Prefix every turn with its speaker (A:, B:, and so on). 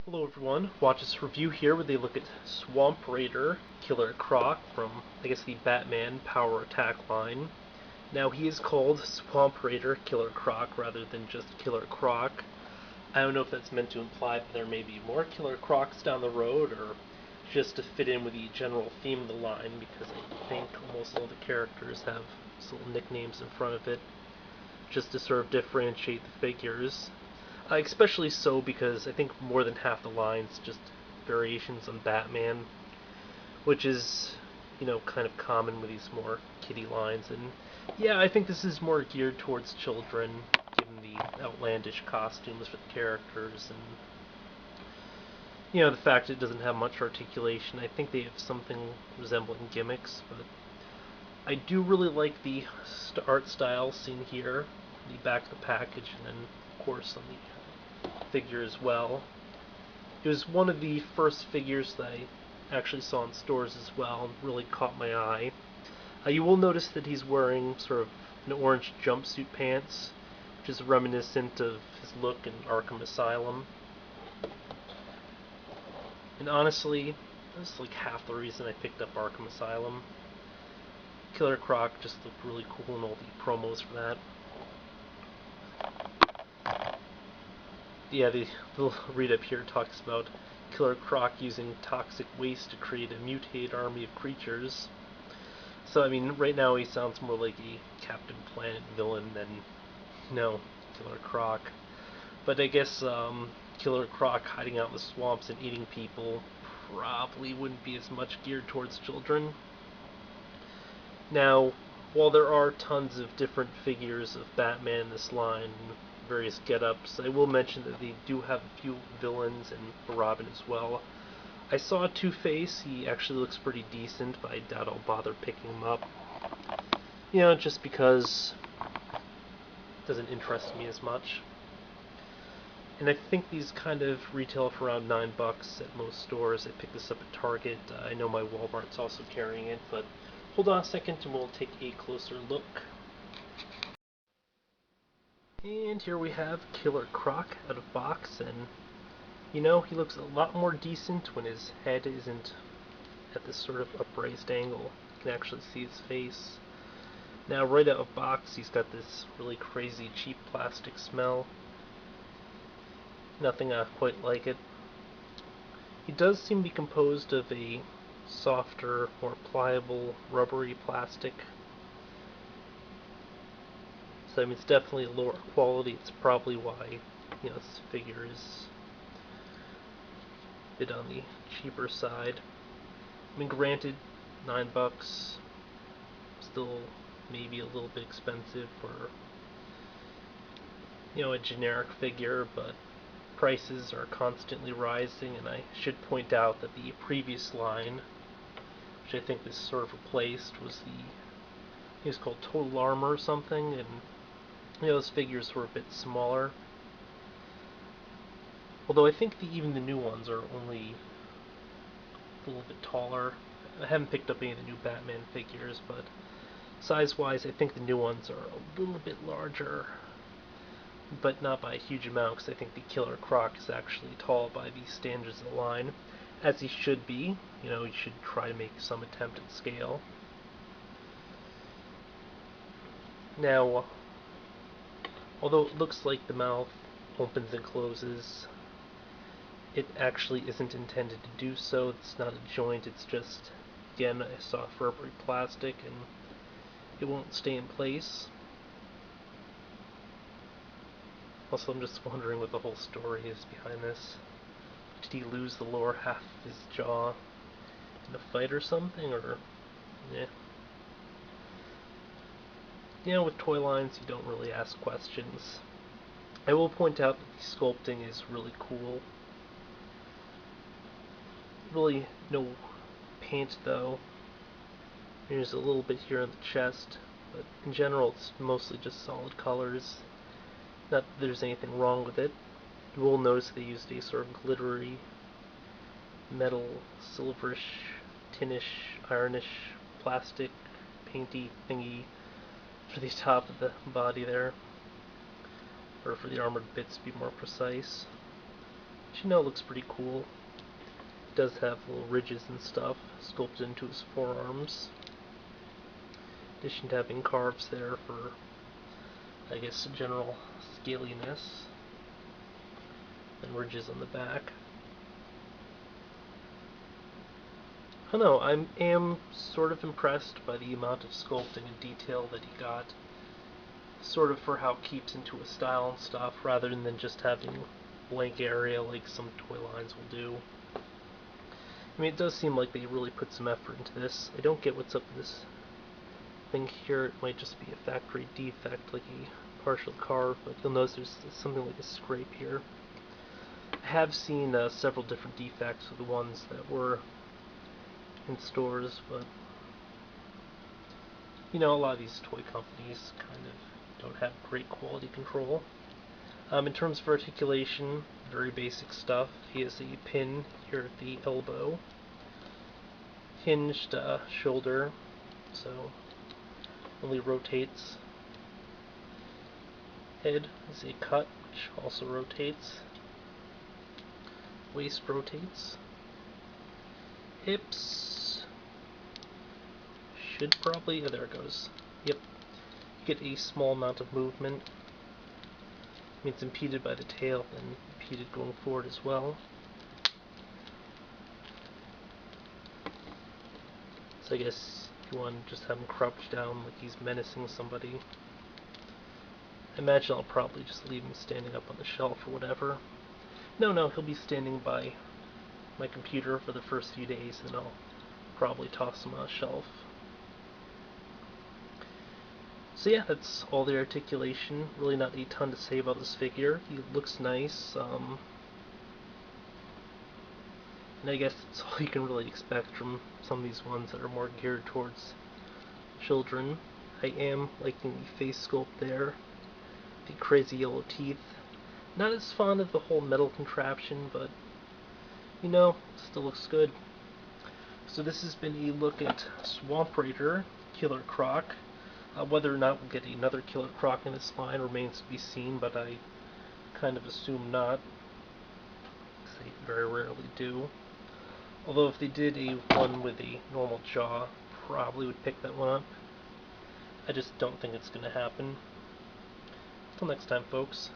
A: Hello everyone, watch this review here where they look at Swamp Raider Killer Croc from, I guess, the Batman Power Attack line. Now he is called Swamp Raider Killer Croc rather than just Killer Croc. I don't know if that's meant to imply that there may be more Killer Crocs down the road or just to fit in with the general theme of the line, because I think almost all the characters have little nicknames in front of it just to sort of differentiate the figures. Especially so because I think more than half the line's just variations on Batman, which is, kind of common with these more kiddie lines. And yeah, I think this is more geared towards children, given the outlandish costumes for the characters and, the fact it doesn't have much articulation. I think they have something resembling gimmicks, but I do really like the art style seen here, the back of the package, and then, of course, on the figure as well. It was one of the first figures that I actually saw in stores as well and really caught my eye. You will notice that he's wearing sort of an orange jumpsuit pants, which is reminiscent of his look in Arkham Asylum. And honestly, that's like half the reason I picked up Arkham Asylum. Killer Croc just looked really cool in all the promos for that. Yeah, the read up here talks about Killer Croc using toxic waste to create a mutated army of creatures. So, I mean, right now he sounds more like a Captain Planet villain than, Killer Croc. But I guess Killer Croc hiding out in the swamps and eating people probably wouldn't be as much geared towards children. Now, while there are tons of different figures of Batman in this line, various get-ups, I will mention that they do have a few villains and Robin as well. I saw Two-Face. He actually looks pretty decent, but I doubt I'll bother picking him up. Just because it doesn't interest me as much. And I think these kind of retail for around $9 at most stores. I picked this up at Target. I know my Walmart's also carrying it, but hold on a second and we'll take a closer look. And here we have Killer Croc out of box, and he looks a lot more decent when his head isn't at this sort of upraised angle. You can actually see his face. Now, right out of box, he's got this really crazy cheap plastic smell. Nothing quite like it. He does seem to be composed of a softer, more pliable, rubbery plastic. So, I mean, it's definitely lower quality. It's probably why, this figure is a bit on the cheaper side. I mean, granted, $9, still maybe a little bit expensive for, a generic figure, but prices are constantly rising, and I should point out that the previous line, which I think this sort of replaced, was it was called Total Armor or something, and those figures were a bit smaller. Although I think even the new ones are only a little bit taller. I haven't picked up any of the new Batman figures, but size-wise, I think the new ones are a little bit larger, but not by a huge amount, because I think the Killer Croc is actually tall by the standards of the line, as he should be. He should try to make some attempt at scale. Now, although it looks like the mouth opens and closes, it actually isn't intended to do so. It's not a joint, it's just, again, a soft rubbery plastic, and it won't stay in place. Also, I'm just wondering what the whole story is behind this. Did he lose the lower half of his jaw in a fight or something, or... yeah. With toy lines, you don't really ask questions. I will point out that the sculpting is really cool. Really no paint, though. There's a little bit here on the chest, but in general it's mostly just solid colors. Not that there's anything wrong with it. You will notice they used a sort of glittery, metal, silverish, tinish, ironish, plastic, painty thingy for the top of the body there. Or for the armored bits to be more precise. Which, you know, looks pretty cool. It does have little ridges and stuff sculpted into his forearms. In addition to having carves there for, I guess, general scaliness. And ridges on the back. I don't know, I am sort of impressed by the amount of sculpting and detail that he got. Sort of for how it keeps into a style and stuff, rather than just having blank area like some toy lines will do. I mean, it does seem like they really put some effort into this. I don't get what's up with this thing here. It might just be a factory defect, like a partial carve, but you'll notice there's something like a scrape here. I have seen several different defects of the ones that were in stores, but you know, a lot of these toy companies kind of don't have great quality control. In terms of articulation, very basic stuff. He has a pin here at the elbow, hinged shoulder, so only rotates. Head is a cut, which also rotates. Waist rotates. Hips should probably, oh, there it goes. Yep, you get a small amount of movement. I mean, it's impeded by the tail and impeded going forward as well. So I guess if you want to just have him crouch down like he's menacing somebody. I imagine I'll probably just leave him standing up on the shelf or whatever. No, he'll be standing by my computer for the first few days, and I'll probably toss him on a shelf. So yeah, that's all the articulation. Really not a ton to say about this figure. He looks nice, and I guess that's all you can really expect from some of these ones that are more geared towards children. I am liking the face sculpt there, the crazy yellow teeth. Not as fond of the whole metal contraption, but you know, still looks good. So this has been a look at Swamp Raider, Killer Croc. Whether or not we'll get another Killer Croc in this line remains to be seen, but I kind of assume not, because they very rarely do. Although if they did a one with a normal jaw, probably would pick that one up. I just don't think it's going to happen. Until next time, folks.